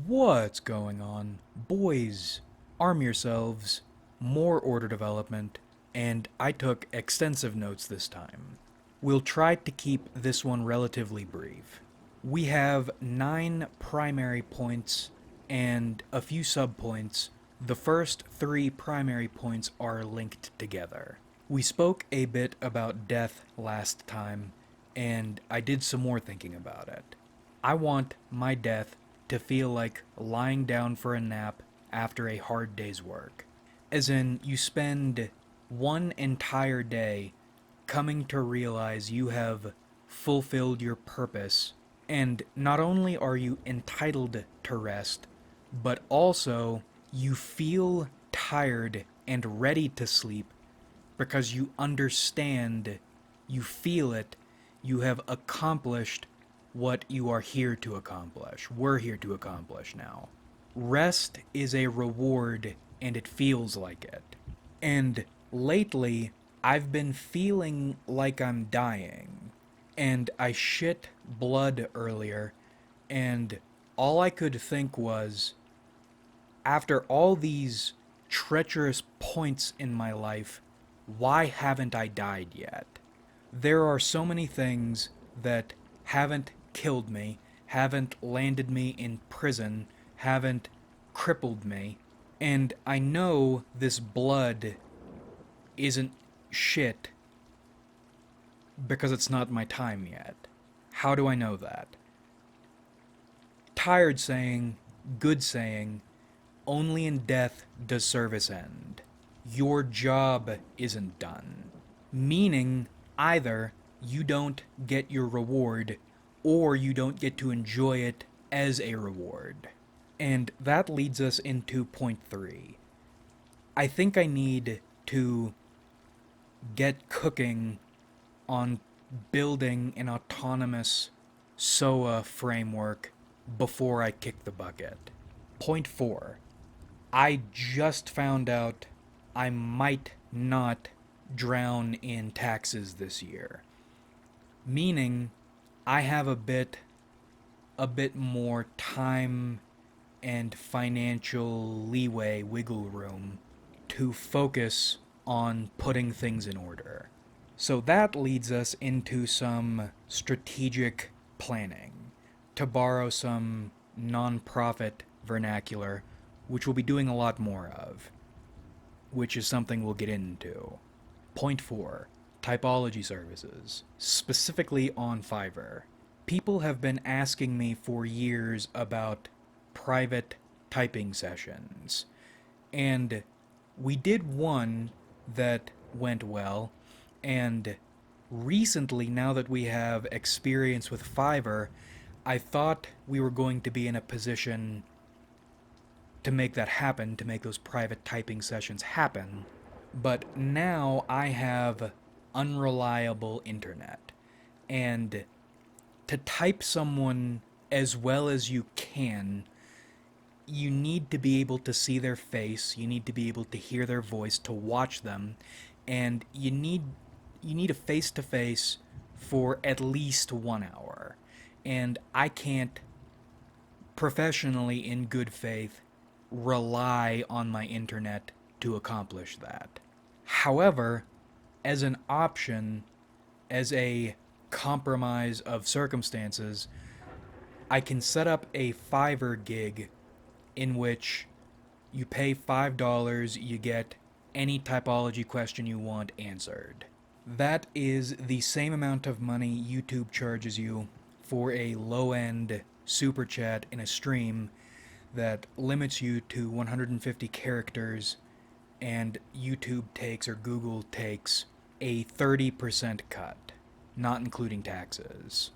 What's going on? Boys, arm yourselves, more order development, and I took extensive notes this time. We'll try to keep this one relatively brief. We have 9 primary points and a few subpoints. The first 3 primary points are linked together. We spoke a bit about death last time, and I did some more thinking about it. I want my death to feel like lying down for a nap after a hard day's work. As in, you spend one entire day coming to realize you have fulfilled your purpose, and not only are you entitled to rest, but also you feel tired and ready to sleep because you understand, you feel it, you have accomplished what you are here to accomplish. We're here to accomplish now. Rest is a reward, and it feels like it. And lately, I've been feeling like I'm dying. And I shit blood earlier, and all I could think was, after all these treacherous points in my life, why haven't I died yet? There are so many things that haven't killed me, haven't landed me in prison, haven't crippled me, and I know this blood isn't shit because it's not my time yet. How do I know that? Tired saying, good saying, only in death does service end. Your job isn't done. Meaning, either you don't get your reward, or you don't get to enjoy it as a reward. And that leads us into point 3. I think I need to get cooking on building an autonomous SOA framework before I kick the bucket. Point 4. I just found out I might not drown in taxes this year. Meaning, I have a bit more time and financial leeway, wiggle room, to focus on putting things in order. So that leads us into some strategic planning, to borrow some non-profit vernacular, which we'll be doing a lot more of, which is something we'll get into. Point 4. Typology services, specifically on Fiverr. People have been asking me for years about private typing sessions, and we did one that went well, and recently, now that we have experience with Fiverr, I thought we were going to be in a position to make that happen, to make those private typing sessions happen, but now I have unreliable internet, and to type someone as well as you can, you need to be able to see their face, you need to be able to hear their voice, to watch them, and you need a face-to-face for at least 1 hour. And I can't professionally, in good faith, rely on my internet to accomplish that. However, as an option, as a compromise of circumstances, I can set up a Fiverr gig in which you pay $5, you get any typology question you want answered. That is the same amount of money YouTube charges you for a low-end super chat in a stream that limits you to 150 characters, and YouTube takes, or Google takes, a 30% cut, not including taxes.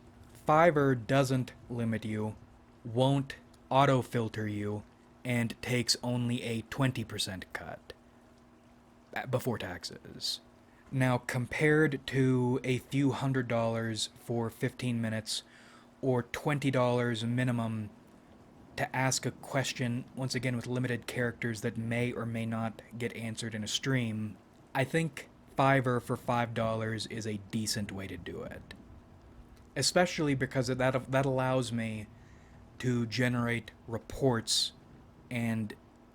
Fiverr doesn't limit you, won't auto-filter you, and takes only a 20% cut before taxes. Now, compared to a few $100s for 15 minutes, or $20 minimum to ask a question, once again with limited characters that may or may not get answered in a stream, I think Fiverr for $5 is a decent way to do it. Especially because that allows me to generate reports and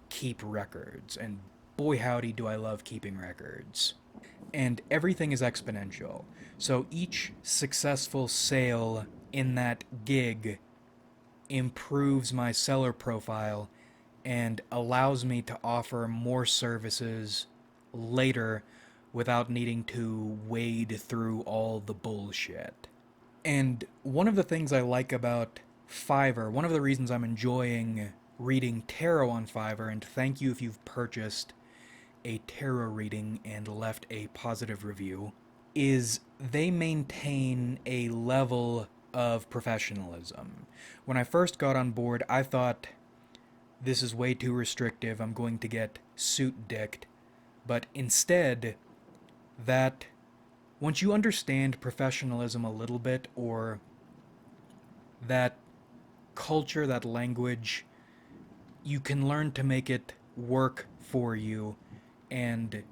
keep records. And boy, howdy, do I love keeping records. And everything is exponential. So each successful sale in that gig improves my seller profile and allows me to offer more services later without needing to wade through all the bullshit. And one of the things I like about Fiverr, one of the reasons I'm enjoying reading tarot on Fiverr, and thank you if you've purchased a tarot reading and left a positive review, is they maintain a level of professionalism. When I first got on board, I thought, this is way too restrictive, I'm going to get suit-dicked. But instead, that once you understand professionalism a little bit, or that culture, that language, you can learn to make it work for you, and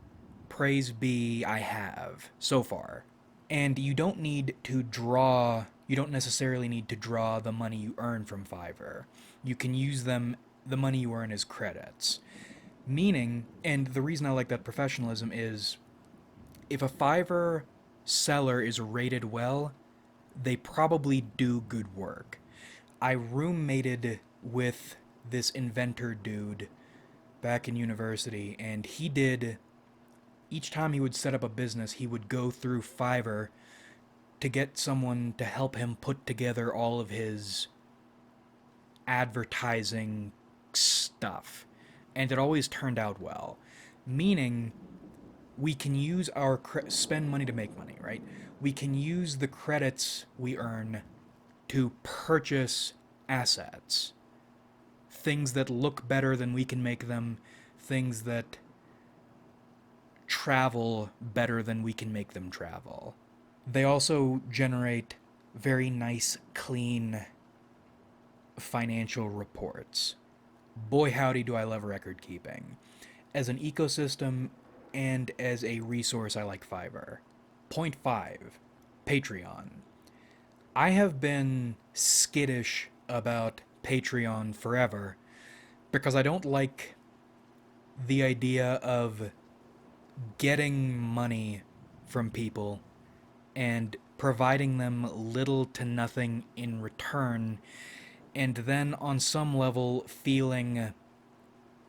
praise be, I have, so far. And you don't necessarily need to draw the money you earn from Fiverr. You can use the money you earn as credits. Meaning, and the reason I like that professionalism is, if a Fiverr seller is rated well, they probably do good work. I roommated with this inventor dude back in university, and each time he would set up a business, he would go through Fiverr to get someone to help him put together all of his advertising stuff. And it always turned out well. Meaning, we can use our spend money to make money, right? We can use the credits we earn to purchase assets. Things that look better than we can make them, things that travel better than we can make them travel. They also generate very nice, clean financial reports. Boy, howdy, do I love record keeping. As an ecosystem and as a resource, I like Fiverr. Point 5, Patreon. I have been skittish about Patreon forever because I don't like the idea of getting money from people and providing them little to nothing in return, and then on some level feeling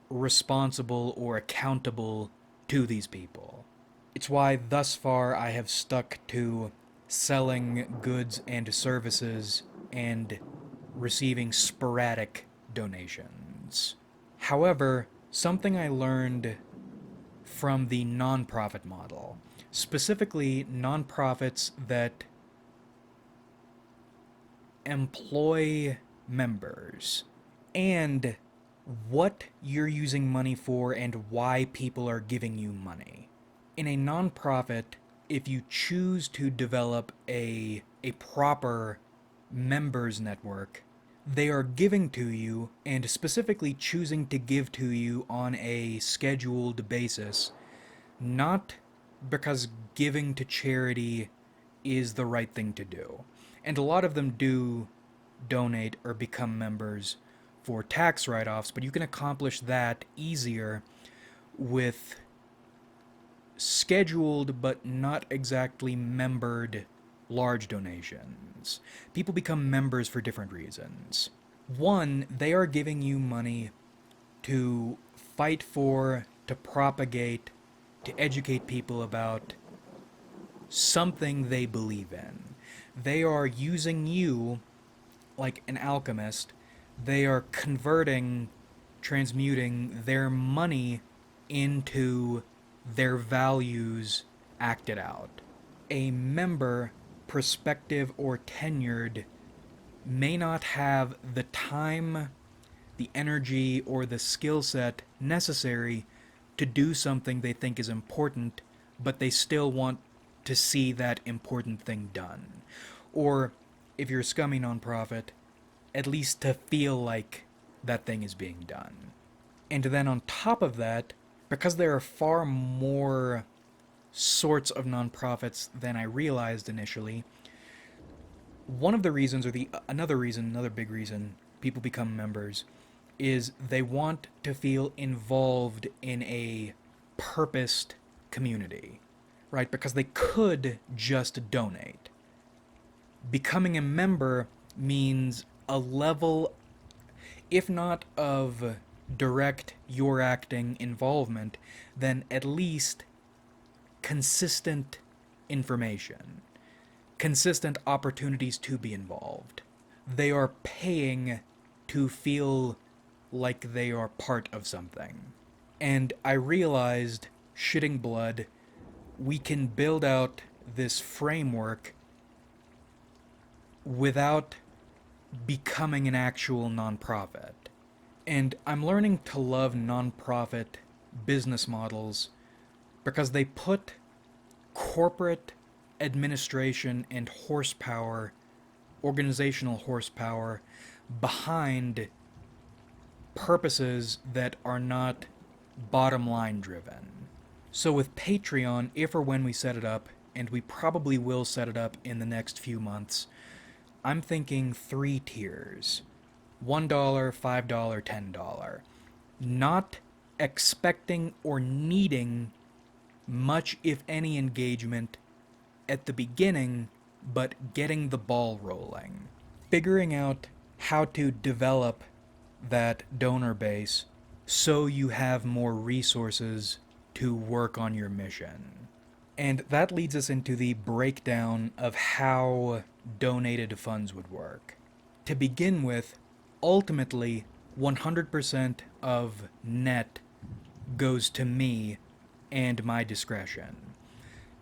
responsible or accountable to these people. It's why thus far I have stuck to selling goods and services and receiving sporadic donations. However, something I learned from the nonprofit model, specifically nonprofits that employ members, and what you're using money for and why people are giving you money. In a nonprofit, if you choose to develop a proper members network, they are giving to you, and specifically choosing to give to you on a scheduled basis, not because giving to charity is the right thing to do. And a lot of them do donate or become members for tax write-offs, but you can accomplish that easier with scheduled but not exactly membered large donations. People become members for different reasons. One, they are giving you money to fight for, to propagate, to educate people about something they believe in. They are using you like an alchemist. They are converting, transmuting their money into their values acted out. A member, prospective or tenured, may not have the time, the energy, or the skill set necessary to do something they think is important, but they still want to see that important thing done. Or, if you're a scummy nonprofit, at least to feel like that thing is being done. And then on top of that, because there are far more sorts of nonprofits than I realized initially, One of the reasons, or another big reason people become members is they want to feel involved in a purposed community, right? Because they could just donate. Becoming a member means a level, if not of direct your acting involvement, then at least consistent information, consistent opportunities to be involved. They are paying to feel like they are part of something. And I realized, shitting blood, we can build out this framework without becoming an actual nonprofit. And I'm learning to love nonprofit business models because they put corporate administration and horsepower, organizational horsepower, behind purposes that are not bottom line driven. So with Patreon, if or when we set it up, and we probably will set it up in the next few months, I'm thinking 3 tiers. $1, $5, $10. Not expecting or needing much, if any, engagement at the beginning, but getting the ball rolling. Figuring out how to develop that donor base so you have more resources to work on your mission. And that leads us into the breakdown of how donated funds would work. To begin with, ultimately, 100% of net goes to me and my discretion.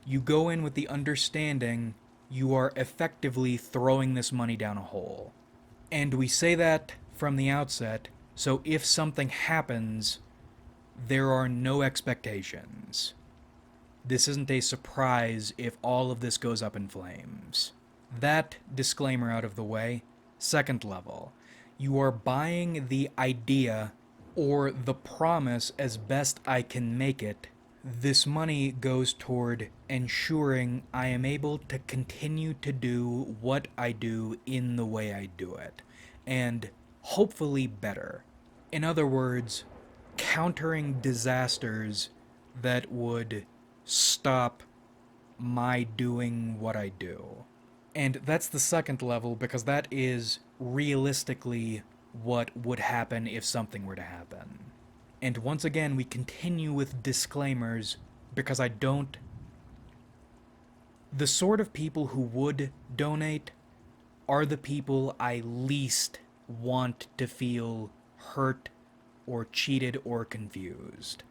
You go in with the understanding you are effectively throwing this money down a hole. And we say that from the outset, so if something happens, there are no expectations. This isn't a surprise if all of this goes up in flames. That disclaimer out of the way, second level. You are buying the idea or the promise as best I can make it. This money goes toward ensuring I am able to continue to do what I do in the way I do it, and hopefully better. In other words, countering disasters that would stop my doing what I do. And that's the second level, because that is realistically what would happen if something were to happen. And once again, we continue with disclaimers because I don't... The sort of people who would donate are the people I least want to feel hurt or cheated or confused.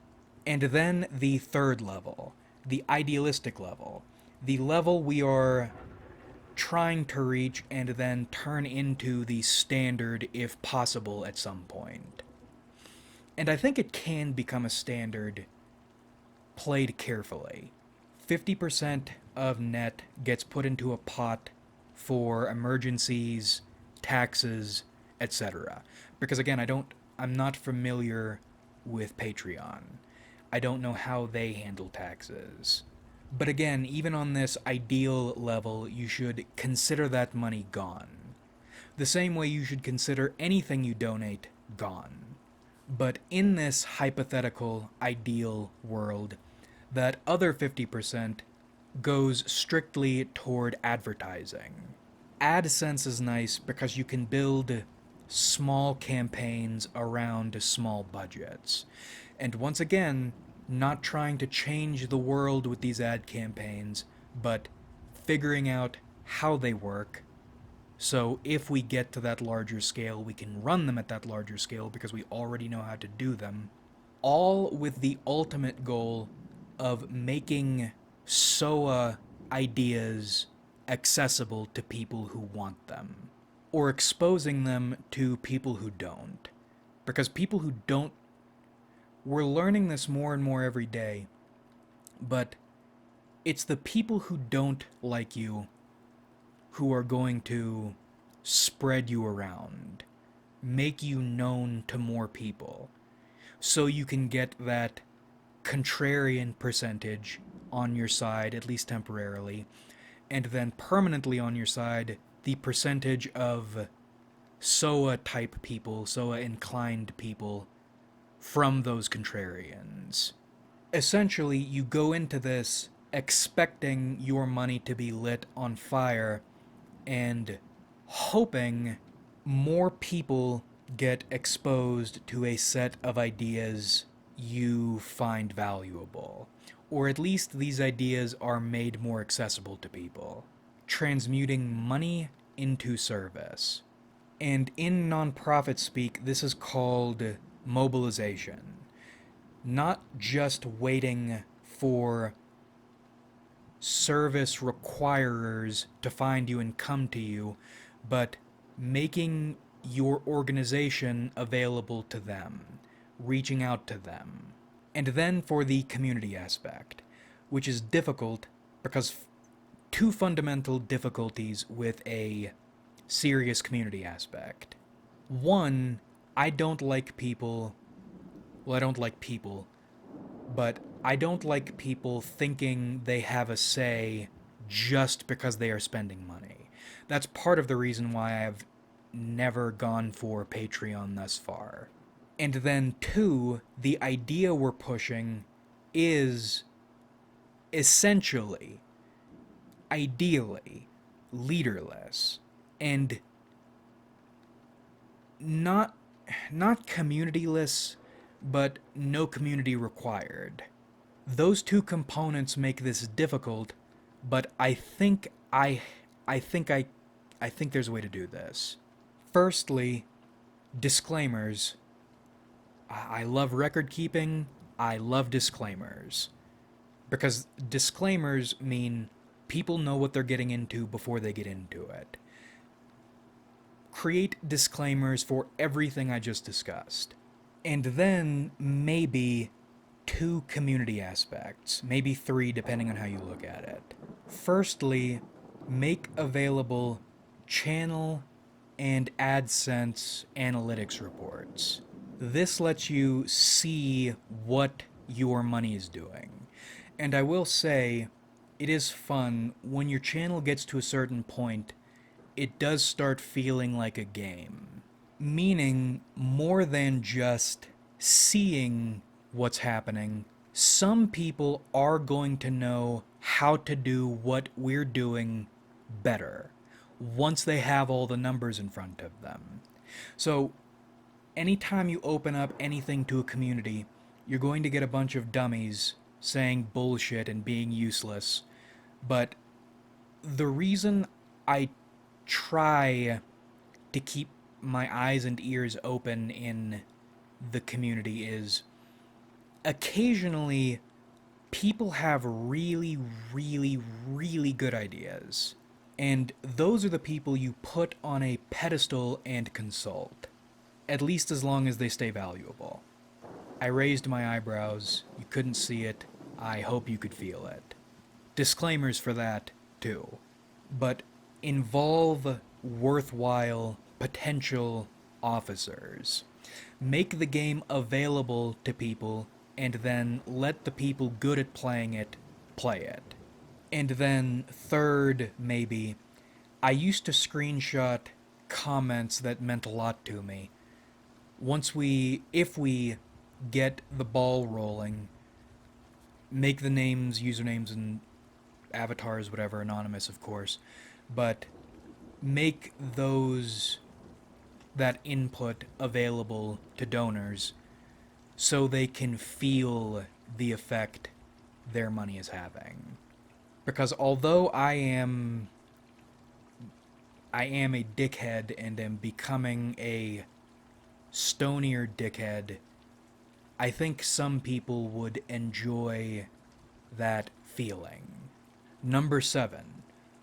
And then the third level, the idealistic level, the level we are trying to reach and then turn into the standard if possible at some point. And I think it can become a standard played carefully. 50% of net gets put into a pot for emergencies, taxes, etc. Because again, I'm not familiar with Patreon. I don't know how they handle taxes. But again, even on this ideal level, you should consider that money gone. The same way you should consider anything you donate gone. But in this hypothetical ideal world, that other 50% goes strictly toward advertising. AdSense is nice because you can build small campaigns around small budgets. And once again, not trying to change the world with these ad campaigns, but figuring out how they work. So if we get to that larger scale, we can run them at that larger scale because we already know how to do them. All with the ultimate goal of making SOA ideas accessible to people who want them, or exposing them to people who don't. Because people who don't, we're learning this more and more every day, but it's the people who don't like you who are going to spread you around, make you known to more people, so you can get that contrarian percentage on your side, at least temporarily, and then permanently on your side, the percentage of SOA type people, SOA inclined people, from those contrarians. Essentially, you go into this expecting your money to be lit on fire and hoping more people get exposed to a set of ideas you find valuable. Or at least these ideas are made more accessible to people. Transmuting money into service. And in nonprofit speak, this is called mobilization. Not just waiting for service requirers to find you and come to you, but making your organization available to them, reaching out to them. And then for the community aspect, which is difficult because two fundamental difficulties with a serious community aspect. One, I don't like people, well, I don't like people, but I don't like people thinking they have a say just because they are spending money. That's part of the reason why I've never gone for Patreon thus far. And then two, the idea we're pushing is essentially, ideally, leaderless. And not communityless, but no community required. Those two components make this difficult, but I think there's a way to do this. Firstly, disclaimers. I love record keeping. I love disclaimers. Because disclaimers mean people know what they're getting into before they get into it. Create disclaimers for everything I just discussed. And then maybe 2 community aspects, maybe 3 depending on how you look at it. Firstly, make available channel and AdSense analytics reports. This lets you see what your money is doing. And I will say, it is fun when your channel gets to a certain point, it does start feeling like a game. Meaning, more than just seeing what's happening, some people are going to know how to do what we're doing better once they have all the numbers in front of them. So, anytime you open up anything to a community, you're going to get a bunch of dummies saying bullshit and being useless. But the reason I try to keep my eyes and ears open in the community is occasionally people have really, really, really good ideas. And those are the people you put on a pedestal and consult. At least as long as they stay valuable. I raised my eyebrows. You couldn't see it. I hope you could feel it. Disclaimers for that, too. But involve worthwhile potential officers. Make the game available to people, and then let the people good at playing it play it. And then third, maybe, I used to screenshot comments that meant a lot to me. If we get the ball rolling, make the names, usernames, and avatars, whatever, anonymous, of course, but make that input available to donors so they can feel the effect their money is having. Because although I am a dickhead and am becoming a stonier dickhead, I think some people would enjoy that feeling. Number 7.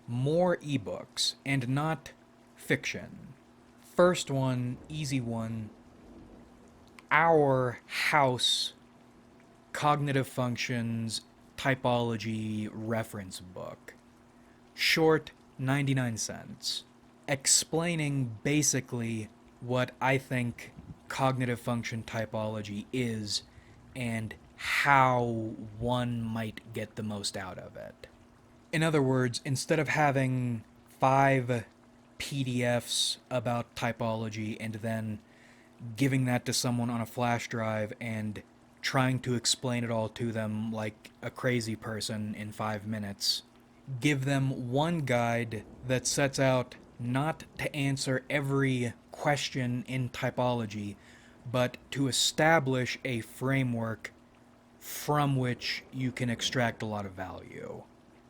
More ebooks, and not fiction. First one, easy one, Our House Cognitive Functions Typology reference book. Short, 99 cents. Explaining basically what I think cognitive function typology is and how one might get the most out of it. In other words, instead of having 5 PDFs about typology and then giving that to someone on a flash drive and trying to explain it all to them like a crazy person in 5 minutes. Give them one guide that sets out not to answer every question in typology, but to establish a framework from which you can extract a lot of value.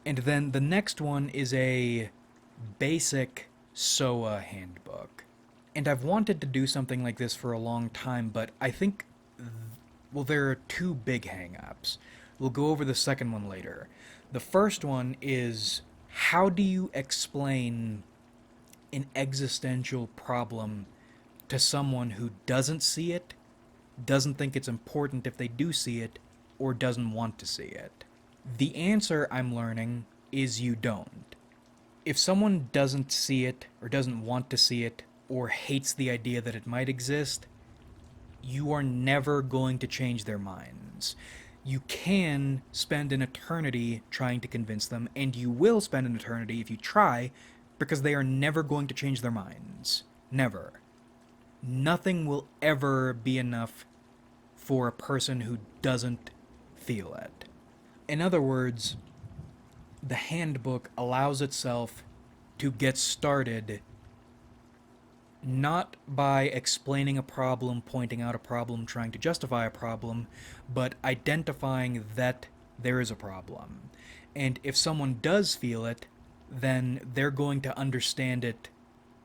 And then the next one is a basic SOA handbook. And I've wanted to do something like this for a long time, but I think, well, there are two big hang-ups. We'll go over the second one later. The first one is, how do you explain an existential problem to someone who doesn't see it, doesn't think it's important if they do see it, or doesn't want to see it? The answer, I'm learning, is you don't. If someone doesn't see it, or doesn't want to see it, or hates the idea that it might exist, you are never going to change their minds. You can spend an eternity trying to convince them, and you will spend an eternity if you try, because they are never going to change their minds. Never. Nothing will ever be enough for a person who doesn't feel it. In other words, the handbook allows itself to get started not by explaining a problem, pointing out a problem, trying to justify a problem, but identifying that there is a problem. And if someone does feel it, then they're going to understand it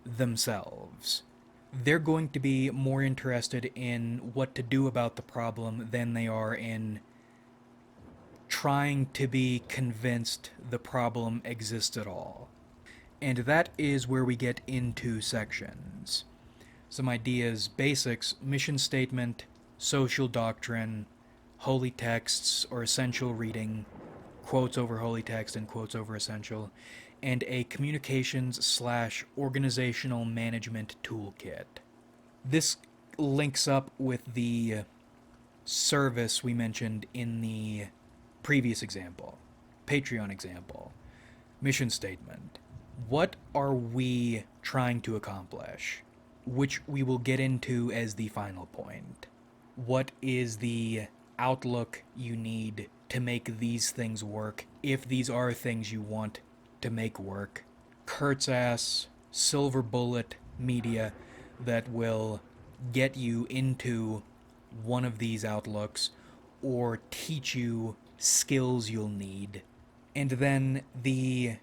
themselves. They're going to be more interested in what to do about the problem than they are in trying to be convinced the problem exists at all. And that is where we get into sections. Some ideas: basics, mission statement, social doctrine, holy texts or essential reading, quotes over holy text and quotes over essential, and a communications/organizational management toolkit. This links up with the service we mentioned in the previous example, Patreon example. Mission statement. What are we trying to accomplish? Which we will get into as the final point. What is the outlook you need to make these things work, if these are things you want to make work? Kurt's ass, silver bullet media that will get you into one of these outlooks or teach you skills you'll need, and then the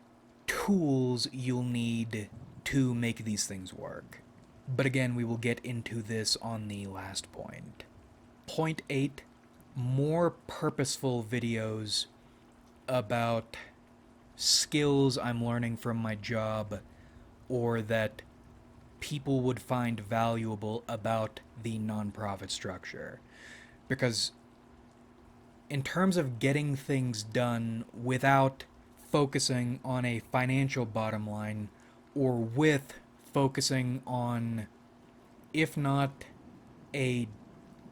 tools you'll need to make these things work. But again, we will get into this on the last point. Point 8, more purposeful videos about skills I'm learning from my job or that people would find valuable about the nonprofit structure. Because in terms of getting things done without focusing on a financial bottom line, or with focusing on, if not a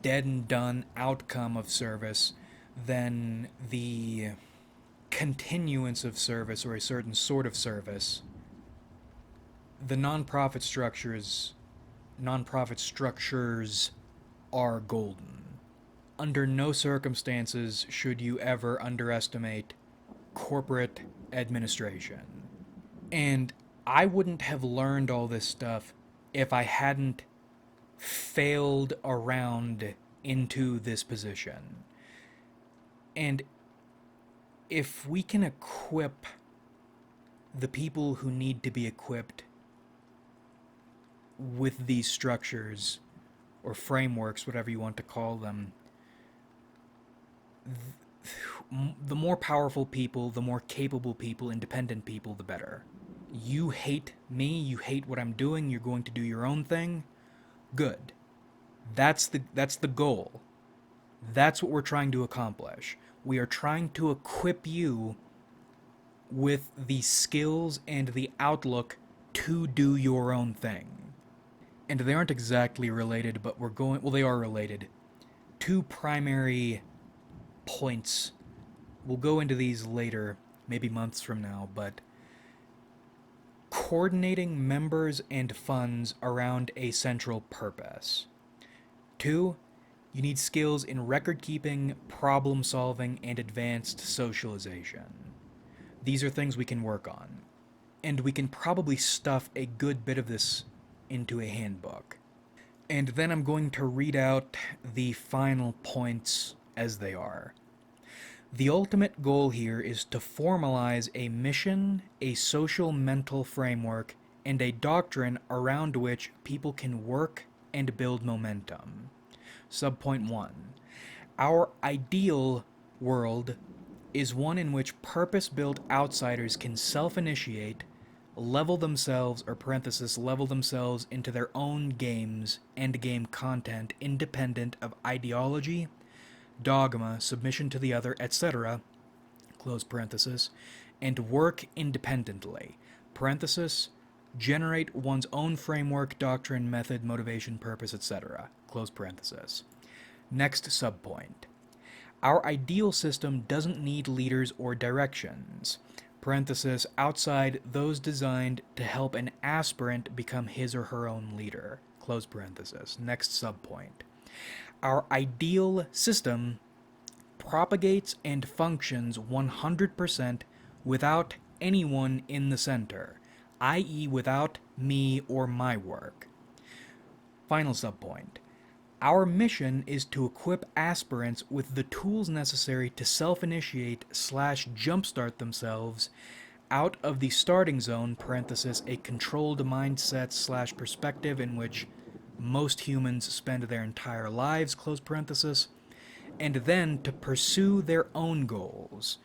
dead and done outcome of service, then the continuance of service or a certain sort of service, the nonprofit structures are golden. Under no circumstances should you ever underestimate corporate administration. And I wouldn't have learned all this stuff if I hadn't failed around into this position. And if we can equip the people who need to be equipped with these structures or frameworks, whatever you want to call them, the more powerful people, the more capable people, independent people, the better. You hate me, you hate what I'm doing, you're going to do your own thing. Good. That's the goal. That's what we're trying to accomplish. We are trying to equip you with the skills and the outlook to do your own thing. And they aren't exactly related, but they are related. Two primary points. We'll go into these later, maybe months from now, but coordinating members and funds around a central purpose. 2. You need skills in record keeping, problem solving, and advanced socialization. These are things we can work on. And we can probably stuff a good bit of this into a handbook. And then I'm going to read out the final points as they are. The ultimate goal here is to formalize a mission, a social mental framework, and a doctrine around which people can work and build momentum. Subpoint 1. Our ideal world is one in which purpose-built outsiders can self-initiate, level themselves into their own games and game content independent of ideology, dogma, submission to the other, etc., close parenthesis, and work independently, parenthesis, generate one's own framework, doctrine, method, motivation, purpose, etc., close parenthesis. Next subpoint. Our ideal system doesn't need leaders or directions, parenthesis, outside those designed to help an aspirant become his or her own leader, close parenthesis. Next subpoint. Our ideal system propagates and functions 100% without anyone in the center, i.e. without me or my work. Final subpoint. Our mission is to equip aspirants with the tools necessary to self-initiate / jumpstart themselves out of the starting zone, parenthesis, a controlled mindset / perspective in which most humans spend their entire lives, close parenthesis, and then to pursue their own goals,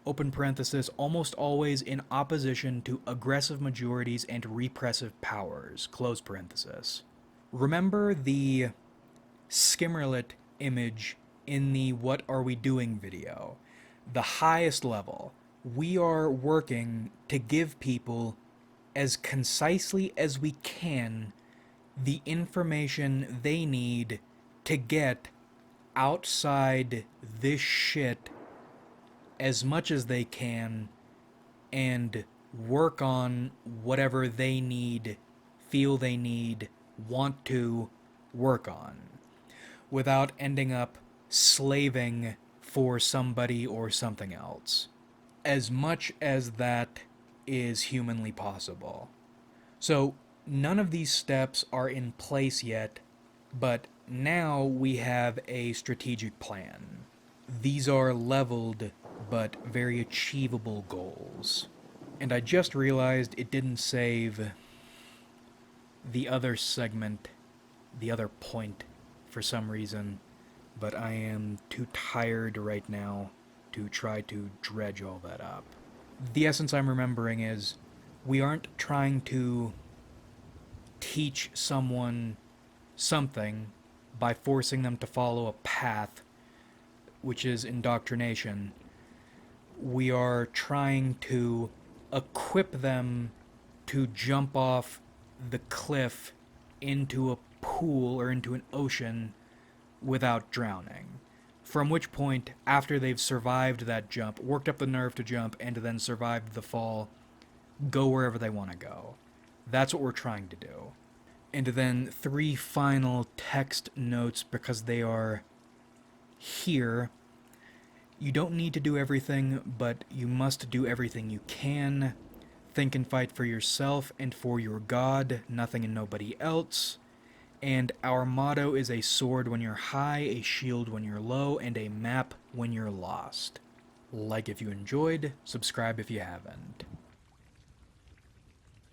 open parenthesis, almost always in opposition to aggressive majorities and repressive powers, close parenthesis. Remember the Skimmerlit image in the What Are We Doing video? The highest level. We are working to give people, as concisely as we can, the information they need to get outside this shit as much as they can and work on whatever they need, feel they need, want to work on, without ending up slaving for somebody or something else, as much as that is humanly possible. So none of these steps are in place yet, but now we have a strategic plan. These are leveled but very achievable goals. And I just realized it didn't save the other segment, the other point, for some reason, but I am too tired right now to try to dredge all that up. The essence I'm remembering is we aren't trying to teach someone something by forcing them to follow a path, which is indoctrination. We are trying to equip them to jump off the cliff into a pool or into an ocean without drowning. From which point, after they've survived that jump, worked up the nerve to jump, and then survived the fall, go wherever they want to go. That's what we're trying to do. And then 3 final text notes, because they are here. You don't need to do everything, but you must do everything you can. Think and fight for yourself and for your God, nothing and nobody else. And our motto is a sword when you're high, a shield when you're low, and a map when you're lost. Like if you enjoyed, subscribe if you haven't.